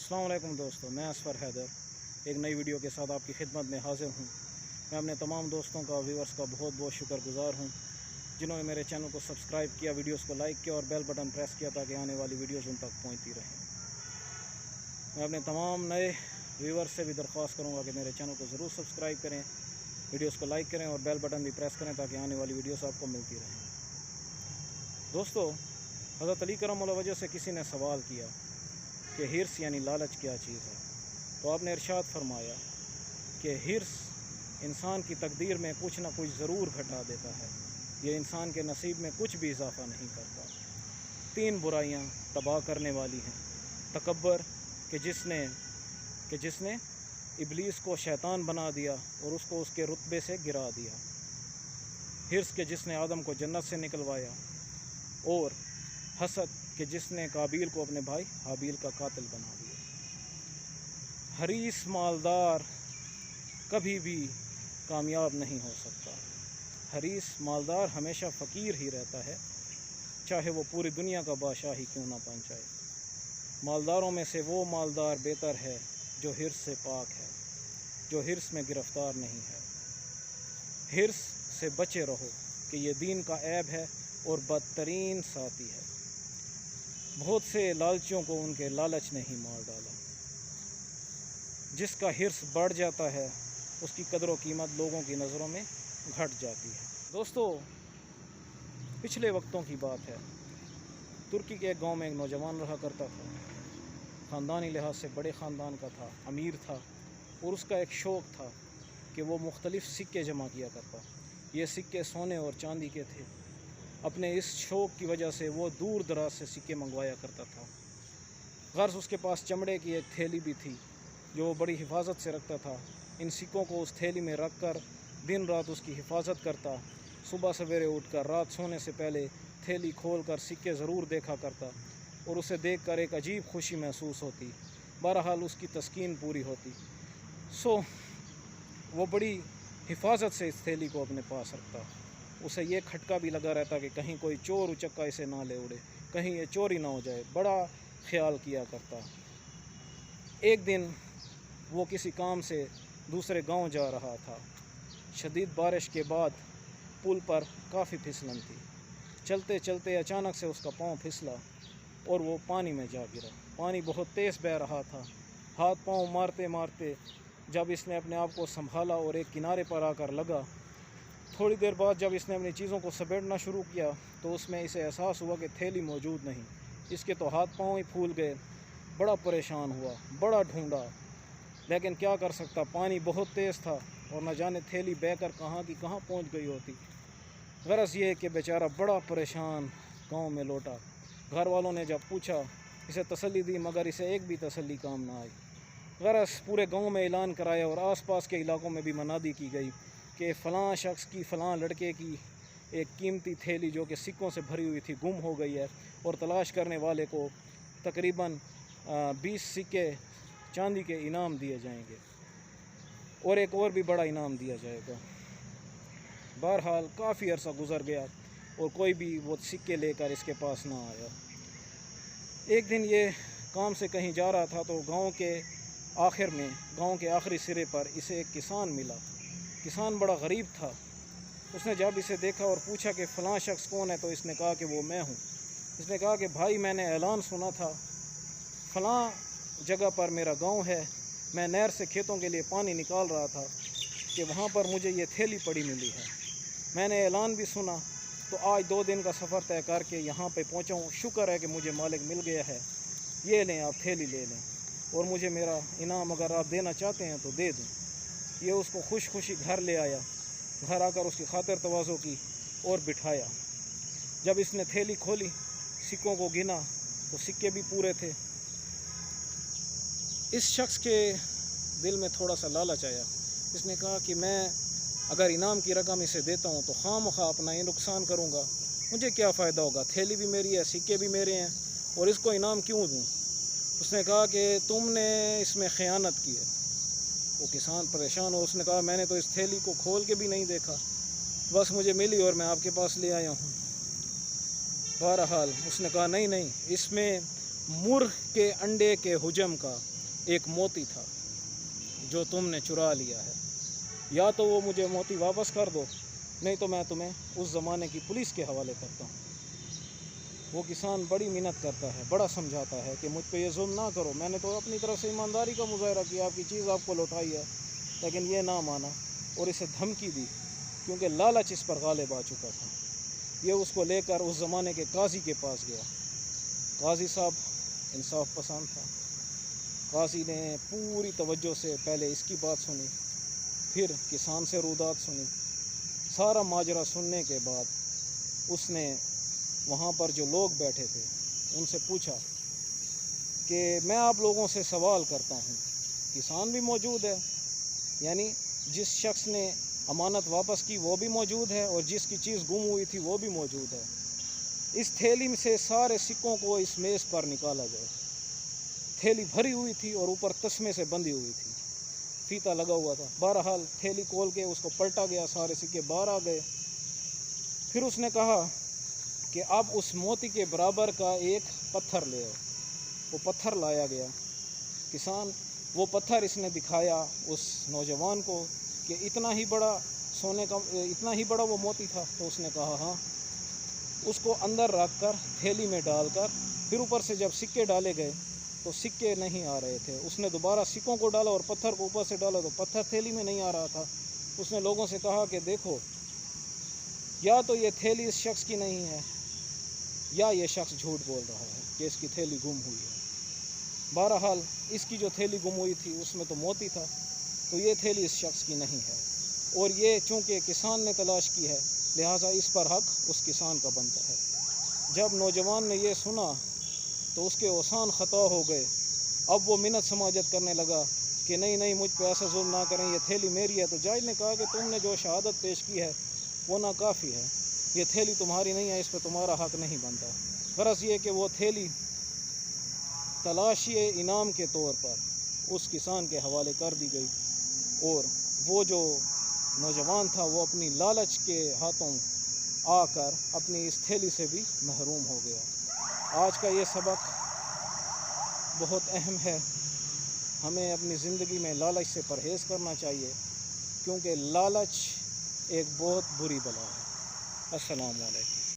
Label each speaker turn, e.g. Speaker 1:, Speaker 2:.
Speaker 1: अस्सलाम वालेकुम दोस्तों, मैं असफर हैदर एक नई वीडियो के साथ आपकी खिदमत में हाजिर हूँ। मैं अपने तमाम दोस्तों का, व्यूअर्स का बहुत बहुत शुक्रगुजार हूँ जिन्होंने मेरे चैनल को सब्सक्राइब किया, वीडियोस को लाइक किया और बेल बटन प्रेस किया ताकि आने वाली वीडियोस उन तक पहुँचती रहें। मैं अपने तमाम नए व्यूअर्स से भी दरख्वास्त करूँगा कि मेरे चैनल को ज़रूर सब्सक्राइब करें, वीडियोज़ को लाइक करें और बेल बटन भी प्रेस करें ताकि आने वाली वीडियोज़ आपको मिलती रहें। दोस्तों, हज़रत अली करम वजह से किसी ने सवाल किया कि हिर्स यानी लालच क्या चीज़ है, तो आपने इरशाद फरमाया कि हिर्स इंसान की तकदीर में कुछ ना कुछ ज़रूर घटा देता है, ये इंसान के नसीब में कुछ भी इजाफ़ा नहीं करता। 3 बुराइयां तबाह करने वाली हैं। तकब्बर कि जिसने इब्लीस को शैतान बना दिया और उसको उसके रुतबे से गिरा दिया। हिर्स के जिसने आदम को जन्नत से निकलवाया। और हसद कि जिसने काबिल को अपने भाई हाबिल का कातिल बना दिया। हरीस मालदार कभी भी कामयाब नहीं हो सकता। हरीस मालदार हमेशा फ़कीर ही रहता है, चाहे वो पूरी दुनिया का बादशाह ही क्यों ना बन जाए। मालदारों में से वो मालदार बेहतर है जो हिर्स से पाक है, जो हिर्स में गिरफ़्तार नहीं है। हिर्स से बचे रहो कि ये दीन का ऐब है और बदतरीन साथी है। बहुत से लालचियों को उनके लालच ने ही मार डाला। जिसका हिर्स बढ़ जाता है उसकी कदर व कीमत लोगों की नज़रों में घट जाती है। दोस्तों, पिछले वक्तों की बात है। तुर्की के एक गांव में एक नौजवान रहा करता था। ख़ानदानी लिहाज से बड़े ख़ानदान का था, अमीर था और उसका एक शौक़ था कि वो मुख्तलिफ़ सिक्के जमा किया करता। ये सिक्के सोने और चांदी के थे। अपने इस शौक़ की वजह से वो दूर दराज से सिक्के मंगवाया करता था। गर्ज़ उसके पास चमड़े की एक थैली भी थी जो वो बड़ी हिफाजत से रखता था। इन सिक्कों को उस थैली में रख कर दिन रात उसकी हिफाजत करता। सुबह सवेरे उठकर रात सोने से पहले थैली खोल कर सिक्के ज़रूर देखा करता और उसे देखकर एक अजीब खुशी महसूस होती। बहरहाल उसकी तस्कीन पूरी होती। वो बड़ी हिफाजत से इस थैली को अपने पास रखता। उसे ये खटका भी लगा रहता कि कहीं कोई चोर उचक्का इसे ना ले उड़े, कहीं ये चोरी ना हो जाए। बड़ा ख्याल किया करता। एक दिन वो किसी काम से दूसरे गांव जा रहा था। शदीद बारिश के बाद पुल पर काफ़ी फिसलन थी। चलते चलते अचानक से उसका पाँव फिसला और वो पानी में जा गिरा। पानी बहुत तेज़ बह रहा था। हाथ पाँव मारते मारते जब इसने अपने आप को संभाला और एक किनारे पर आकर लगा, थोड़ी देर बाद जब इसने अपनी चीज़ों को समेटना शुरू किया तो उसमें इसे एहसास हुआ कि थैली मौजूद नहीं। इसके तो हाथ पाँव ही फूल गए। बड़ा परेशान हुआ, बड़ा ढूंढा, लेकिन क्या कर सकता, पानी बहुत तेज़ था और न जाने थैली बहकर कहाँ की कहाँ पहुँच गई होती। गरज ये कि बेचारा बड़ा परेशान गांव में लौटा। घर वालों ने जब पूछा, इसे तसल्ली दी, मगर इसे एक भी तसल्ली काम ना आई। गरज पूरे गांव में ऐलान कराया और आसपास के इलाकों में भी मनादी की गई कि फ़लाँ शख्स की, फ़लाँ लड़के की एक कीमती थैली जो कि सिक्कों से भरी हुई थी गुम हो गई है और तलाश करने वाले को तकरीबन 20 सिक्के चांदी के इनाम दिए जाएंगे और एक और भी बड़ा इनाम दिया जाएगा। बहरहाल काफ़ी अरसा गुज़र गया और कोई भी वो सिक्के लेकर इसके पास ना आया। एक दिन ये काम से कहीं जा रहा था तो गांव के आखिरी सिरे पर इसे एक किसान मिला। किसान बड़ा गरीब था। उसने जब इसे देखा और पूछा कि फ़लाँ शख्स कौन है, तो इसने कहा कि वो मैं हूँ। इसने कहा कि भाई, मैंने ऐलान सुना था, फ़लाँ जगह पर मेरा गांव है, मैं नहर से खेतों के लिए पानी निकाल रहा था कि वहाँ पर मुझे ये थैली पड़ी मिली है। मैंने ऐलान भी सुना तो आज 2 दिन का सफ़र तय करके यहाँ पे पहुँचा हूँ। शुक्र है कि मुझे मालिक मिल गया है। ये लें, आप थैली ले लें और मुझे मेरा इनाम अगर आप देना चाहते हैं तो दे दें। ये उसको खुश खुशी घर ले आया। घर आकर उसकी खातिर तवाज़ो की और बिठाया। जब इसने थैली खोली, सिक्कों को गिना तो सिक्के भी पूरे थे। इस शख्स के दिल में थोड़ा सा लालच आया। इसने कहा कि मैं अगर इनाम की रकम इसे देता हूँ तो खामखा अपना ये नुकसान करूँगा, मुझे क्या फ़ायदा होगा। थैली भी मेरी है, सिक्के भी मेरे हैं और इसको इनाम क्यों दूँ। उसने कहा कि तुमने इसमें ख़यानत की है। वो किसान परेशान हो। उसने कहा, मैंने तो इस थैली को खोल के भी नहीं देखा, बस मुझे मिली और मैं आपके पास ले आया हूँ। बहरहाल उसने कहा नहीं, इसमें मुर्ग़ के अंडे के हुजम का ایک موتی تھا جو تم نے چرا لیا ہے، یا تو وہ مجھے موتی واپس کر دو، نہیں تو میں تمہیں اس زمانے کی پولیس کے حوالے کرتا ہوں۔ وہ کسان بڑی منت کرتا ہے، بڑا سمجھاتا ہے کہ مجھ پہ یہ ظلم نہ کرو، میں نے تو اپنی طرف سے ایمانداری کا مظاہرہ کیا، آپ کی چیز آپ کو لوٹائی ہے، لیکن یہ نہ مانا اور اسے دھمکی دی، کیونکہ لالچ اس پر غالب آ چکا تھا۔ یہ اس کو لے کر اس زمانے کے قاضی کے پاس گیا۔ قاضی صاحب انصاف پسند تھا۔ قاضی نے پوری توجہ سے پہلے اس کی بات سنی، پھر کسان سے رودات سنی۔ سارا ماجرا سننے کے بعد اس نے وہاں پر جو لوگ بیٹھے تھے ان سے پوچھا کہ میں آپ لوگوں سے سوال کرتا ہوں، کسان بھی موجود ہے، یعنی جس شخص نے امانت واپس کی وہ بھی موجود ہے اور جس کی چیز گم ہوئی تھی وہ بھی موجود ہے، اس تھیلی میں سے سارے سکوں کو اس میز پر نکالا جائے۔ تھیلی بھری ہوئی تھی اور اوپر تسمے سے بندھی ہوئی تھی، فیتا لگا ہوا تھا۔ بہرحال تھیلی کھول کے اس کو پلٹا گیا، سارے سکے باہر آ گئے۔ پھر اس نے کہا کہ اب اس موتی کے برابر کا ایک پتھر لے آؤ۔ وہ پتھر لایا گیا۔ کسان وہ پتھر اس نے دکھایا اس نوجوان کو کہ اتنا ہی بڑا سونے کا، اتنا ہی بڑا وہ موتی تھا؟ تو اس نے کہا ہاں۔ اس کو اندر رکھ کر تھیلی میں ڈال کر پھر اوپر سے جب سکے ڈالے گئے تو سکے نہیں آ رہے تھے۔ اس نے دوبارہ سکوں کو ڈالا اور پتھر کو اوپر سے ڈالا تو پتھر تھیلی میں نہیں آ رہا تھا۔ اس نے لوگوں سے کہا کہ دیکھو، یا تو یہ تھیلی اس شخص کی نہیں ہے یا یہ شخص جھوٹ بول رہا ہے کہ اس کی تھیلی گم ہوئی ہے۔ بہرحال اس کی جو تھیلی گم ہوئی تھی اس میں تو موتی تھا، تو یہ تھیلی اس شخص کی نہیں ہے، اور یہ چونکہ کسان نے تلاش کی ہے لہٰذا اس پر حق اس کسان کا بنتا ہے۔ جب نوجوان نے یہ سنا تو اس کے اوسان خطا ہو گئے۔ اب وہ منت سماجت کرنے لگا کہ نہیں مجھ پہ ایسا ظلم نہ کریں، یہ تھیلی میری ہے۔ تو جج نے کہا کہ تم نے جو شہادت پیش کی ہے وہ ناکافی ہے، یہ تھیلی تمہاری نہیں ہے، اس پہ تمہارا حق نہیں بنتا۔ غرض یہ کہ وہ تھیلی تلاشی انعام کے طور پر اس کسان کے حوالے کر دی گئی، اور وہ جو نوجوان تھا وہ اپنی لالچ کے ہاتھوں آ کر اپنی اس تھیلی سے بھی محروم ہو گیا۔ آج کا یہ سبق بہت اہم ہے۔ ہمیں اپنی زندگی میں لالچ سے پرہیز کرنا چاہیے، کیونکہ لالچ ایک بہت بری بلا ہے۔ السلام علیکم۔